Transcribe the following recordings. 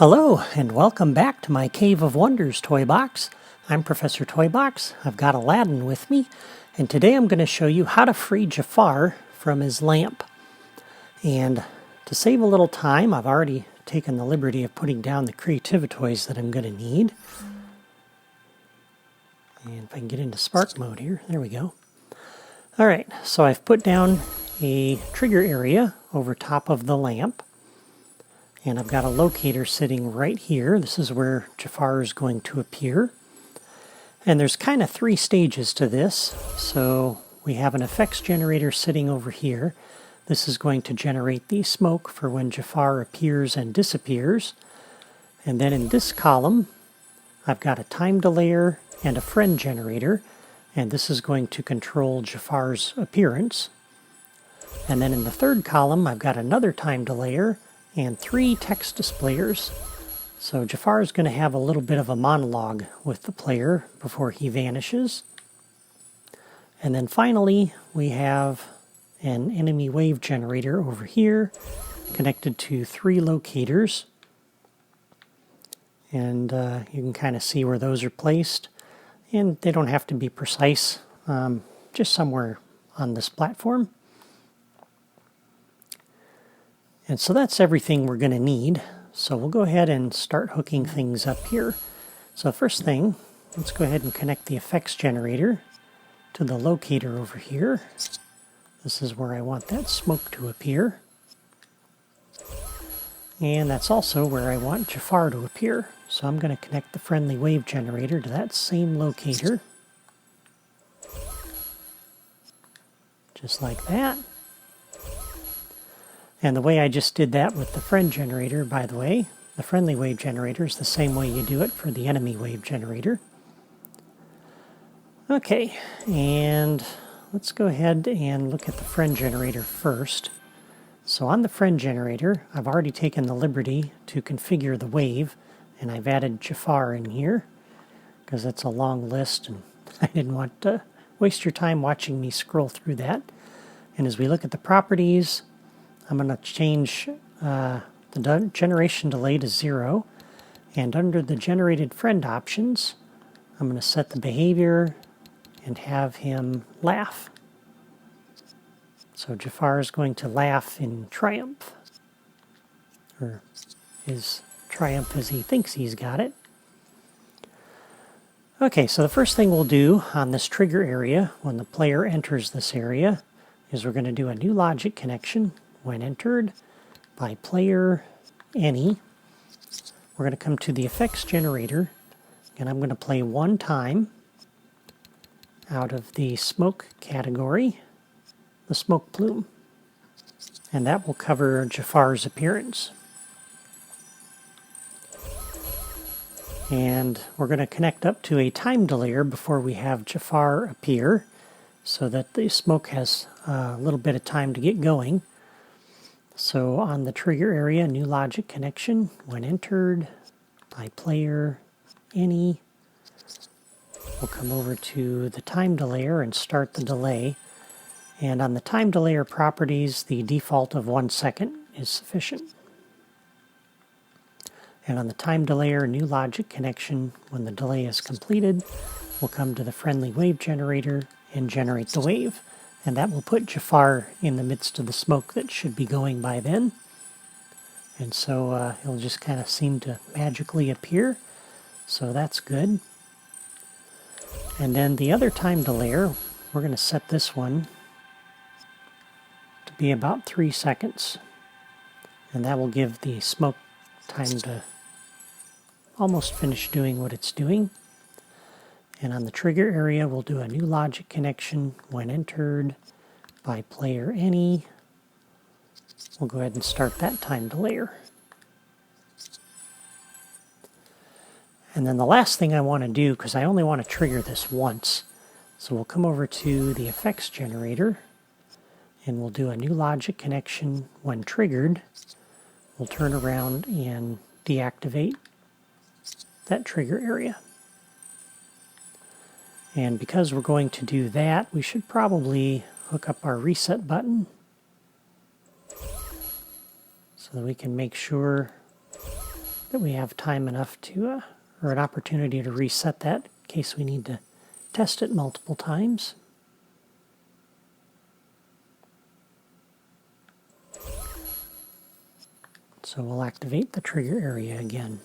Hello, and welcome back to my Cave of Wonders toy box. I'm Professor Toybox. I've got Aladdin with me, and today I'm going to show you how to free Jafar from his lamp. And to save a little time, I've already taken the liberty of putting down the creativitoys that I'm going to need. And if I can get into spark mode here, there we go. Alright, so I've put down a trigger area over top of the lamp. And I've got a locator sitting right here. This is where Jafar is going to appear. And there's kind of three stages to this. So we have an effects generator sitting over here. This is going to generate the smoke for when Jafar appears and disappears. And then in this column, I've got a time delayer and a friend generator. And this is going to control Jafar's appearance. And then in the third column, I've got another time delayer and three text displayers. So Jafar is going to have a little bit of a monologue with the player before he vanishes. And then finally, we have an enemy wave generator over here connected to three locators. And you can kind of see where those are placed. And they don't have to be precise, just somewhere on this platform. And so that's everything we're going to need. So we'll go ahead and start hooking things up here. So first thing, let's go ahead and connect the effects generator to the locator over here. This is where I want that smoke to appear. And that's also where I want Jafar to appear. So I'm going to connect the friendly wave generator to that same locator. Just like that. And the way I just did that with the friend generator, by the way, the friendly wave generator is the same way you do it for the enemy wave generator. Okay, and let's go ahead and look at the friend generator first. So on the friend generator, I've already taken the liberty to configure the wave, and I've added Jafar in here, because it's a long list, and I didn't want to waste your time watching me scroll through that. And as we look at the properties, I'm going to change the generation delay to 0, and under the generated friend options, I'm going to set the behavior and have him laugh. So Jafar is going to laugh in triumph, or his triumph as he thinks he's got it. Okay, so the first thing we'll do on this trigger area when the player enters this area is we're going to do a new logic connection. When entered by player any, we're going to come to the effects generator, and I'm going to play one time out of the smoke category, the smoke plume, and that will cover Jafar's appearance. And we're going to connect up to a time delayer before we have Jafar appear, so that the smoke has a little bit of time to get going. So on the trigger area, new logic connection, when entered by player any, we'll come over to the time delayer and start the delay. And on the time delayer properties, the default of 1 second is sufficient. And on the time delayer, new logic connection, when the delay is completed, we'll come to the friendly wave generator and generate the wave. And that will put Jafar in the midst of the smoke that should be going by then. And so he'll just kind of seem to magically appear. So that's good. And then the other time delayer, we're going to set this one to be about 3 seconds. And that will give the smoke time to almost finish doing what it's doing. And on the trigger area, we'll do a new logic connection when entered by player any. We'll go ahead and start that time delayer. And then the last thing I want to do, because I only want to trigger this once, so we'll come over to the effects generator, and we'll do a new logic connection when triggered. We'll turn around and deactivate that trigger area. And because we're going to do that, we should probably hook up our reset button so that we can make sure that we have time enough to, or an opportunity to reset that in case we need to test it multiple times. So we'll activate the trigger area again.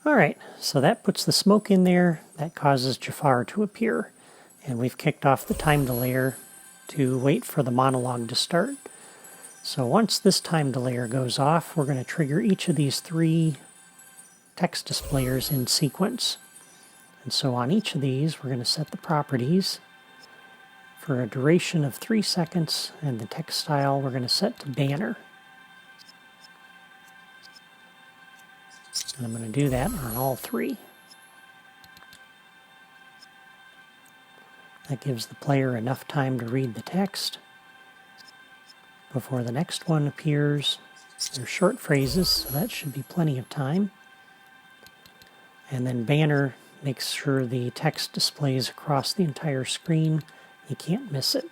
Alright, so that puts the smoke in there. That causes Jafar to appear. And we've kicked off the time delayer to wait for the monologue to start. So once this time delayer goes off, we're going to trigger each of these 3 text displayers in sequence. And so on each of these, we're going to set the properties for a duration of 3 seconds, and the text style we're going to set to banner. And I'm going to do that on all 3. That gives the player enough time to read the text before the next one appears. They're short phrases, so that should be plenty of time. And then banner makes sure the text displays across the entire screen. You can't miss it.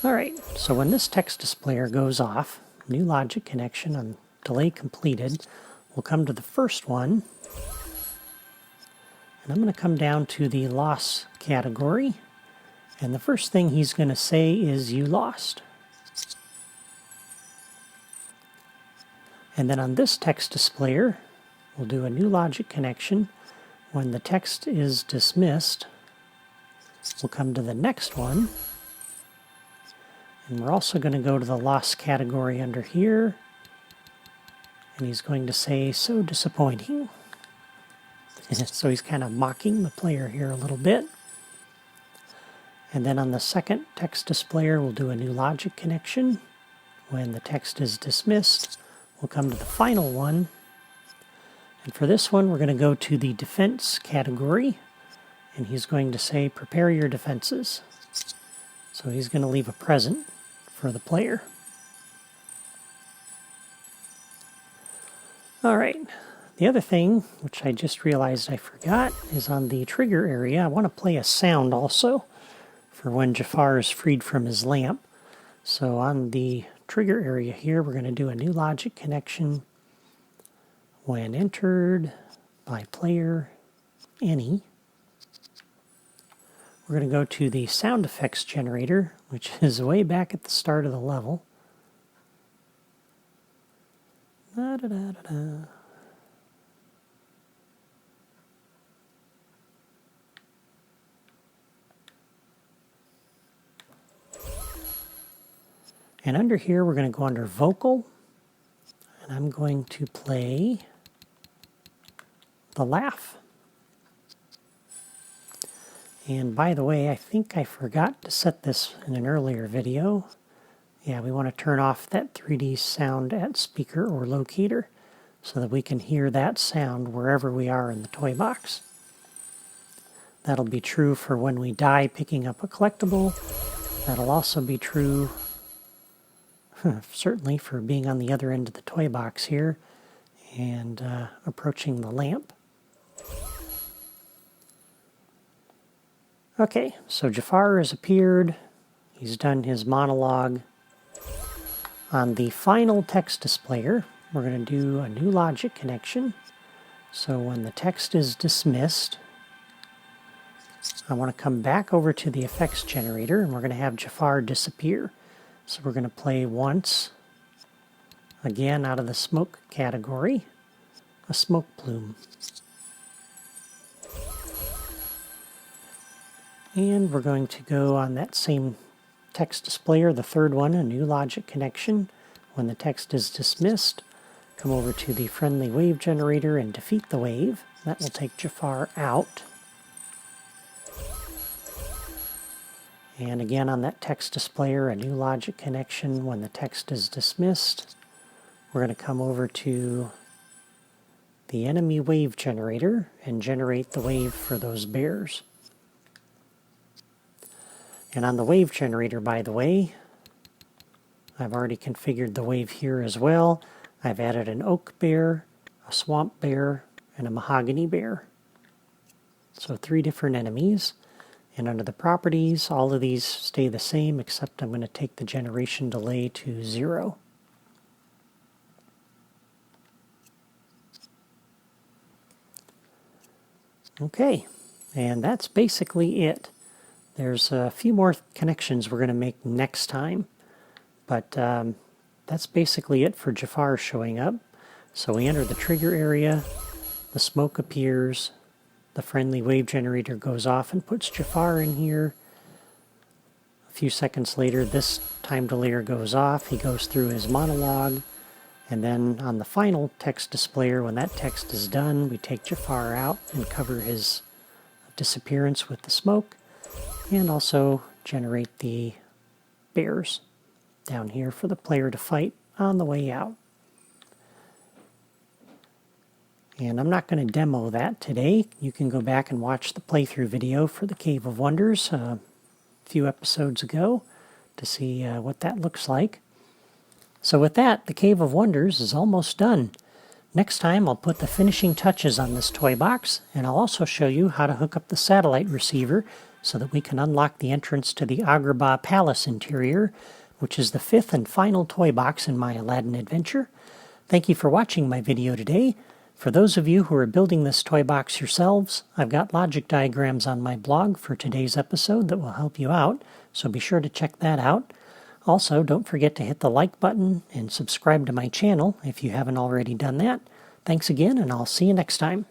Alright, so when this text displayer goes off, new logic connection on delay completed, we'll come to the first one. And I'm going to come down to the loss category. And the first thing he's going to say is, "You lost." And then on this text displayer, we'll do a new logic connection. When the text is dismissed, we'll come to the next one. And we're also going to go to the loss category under here. And he's going to say, "So disappointing." So he's kind of mocking the player here a little bit. And then on the second text displayer, we'll do a new logic connection. When the text is dismissed, we'll come to the final one. And for this one, we're going to go to the defense category. And he's going to say, "Prepare your defenses." So he's going to leave a present for the player. All right. The other thing, which I just realized I forgot, is on the trigger area, I want to play a sound also for when Jafar is freed from his lamp. So on the trigger area here, we're going to do a new logic connection. When entered by player any, we're going to go to the sound effects generator, which is way back at the start of the level. Da-da-da-da-da. And under here, we're going to go under vocal, and I'm going to play the laugh. And by the way, I think I forgot to set this in an earlier video. Yeah, we want to turn off that 3D sound at speaker or locator so that we can hear that sound wherever we are in the toy box. That'll be true for when we die picking up a collectible. That'll also be true certainly for being on the other end of the toy box here and approaching the lamp. Okay, so Jafar has appeared. He's done his monologue. On the final text displayer, we're going to do a new logic connection. So when the text is dismissed, I want to come back over to the effects generator, and we're going to have Jafar disappear. So we're going to play once, again out of the smoke category, a smoke plume. And we're going to go on that same text displayer, the third one, a new logic connection. When the text is dismissed, come over to the friendly wave generator and defeat the wave. That will take Jafar out. And again on that text displayer, a new logic connection. When the text is dismissed, we're going to come over to the enemy wave generator and generate the wave for those bears. And on the wave generator, by the way, I've already configured the wave here as well. I've added an oak bear, a swamp bear, and a mahogany bear. So 3 different enemies. And under the properties, all of these stay the same, except I'm going to take the generation delay to 0. Okay, and that's basically it. There's a few more connections we're going to make next time, but that's basically it for Jafar showing up. So we enter the trigger area, the smoke appears, the friendly wave generator goes off and puts Jafar in here. A few seconds later, this time delayer goes off, he goes through his monologue, and then on the final text displayer, when that text is done, we take Jafar out and cover his disappearance with the smoke, and also generate the bears down here for the player to fight on the way out. And I'm not going to demo that today. You can go back and watch the playthrough video for the Cave of Wonders a few episodes ago to see what that looks like. So with that, the Cave of Wonders is almost done. Next time I'll put the finishing touches on this toy box, and I'll also show you how to hook up the satellite receiver so that we can unlock the entrance to the Agrabah Palace interior, which is the 5th and final toy box in my Aladdin adventure. Thank you for watching my video today. For those of you who are building this toy box yourselves, I've got logic diagrams on my blog for today's episode that will help you out, so be sure to check that out. Also, don't forget to hit the like button and subscribe to my channel if you haven't already done that. Thanks again, and I'll see you next time.